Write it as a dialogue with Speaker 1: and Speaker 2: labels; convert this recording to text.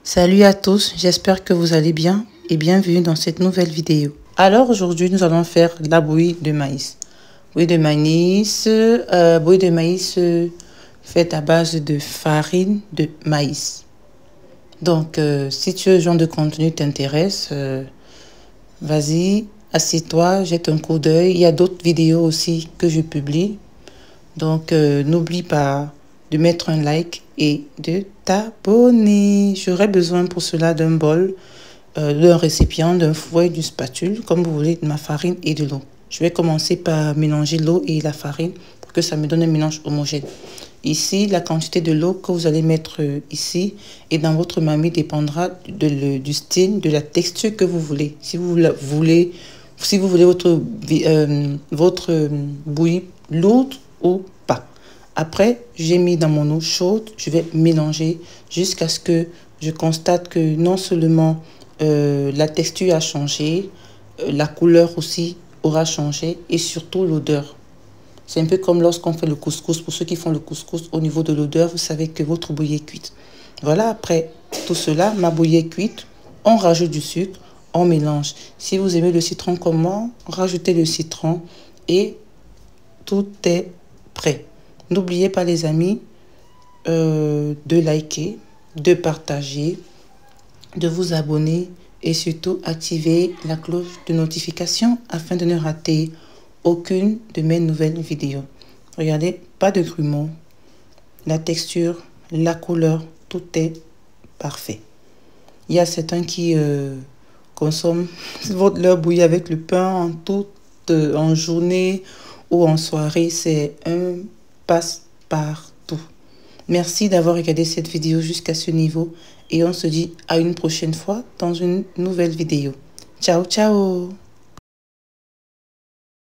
Speaker 1: Salut à tous, j'espère que vous allez bien et bienvenue dans cette nouvelle vidéo. Alors aujourd'hui, nous allons faire la bouillie de maïs. Bouillie de maïs faite à base de farine de maïs. Donc, si ce genre de contenu t'intéresse, vas-y, assieds-toi, jette un coup d'œil. Il y a d'autres vidéos aussi que je publie. Donc, n'oublie pas de mettre un like et de t'abonner. J'aurai besoin pour cela d'un bol, d'un récipient, d'un fouet, d'une spatule, comme vous voulez, de ma farine et de l'eau. Je vais commencer par mélanger l'eau et la farine pour que ça me donne un mélange homogène. Ici, la quantité de l'eau que vous allez mettre ici et dans votre marmite dépendra du style, de la texture que vous voulez. Si vous voulez votre bouillie lourde ou pas. Après, j'ai mis dans mon eau chaude, je vais mélanger jusqu'à ce que je constate que non seulement la texture a changé, la couleur aussi aura changé et surtout l'odeur. C'est un peu comme lorsqu'on fait le couscous. Pour ceux qui font le couscous, au niveau de l'odeur, vous savez que votre bouillie est cuite. Voilà, après tout cela, ma bouillie est cuite. On rajoute du sucre, on mélange. Si vous aimez le citron comme moi, rajoutez le citron et tout est prêt. N'oubliez pas les amis de liker, de partager, de vous abonner et surtout activer la cloche de notification afin de ne rater aucune de mes nouvelles vidéos. Regardez, pas de grumeaux. La texture, la couleur, tout est parfait. Il y a certains qui consomment leur bouillie avec le pain en journée ou en soirée. C'est un passe-partout. Merci d'avoir regardé cette vidéo jusqu'à ce niveau et on se dit à une prochaine fois dans une nouvelle vidéo. Ciao, ciao!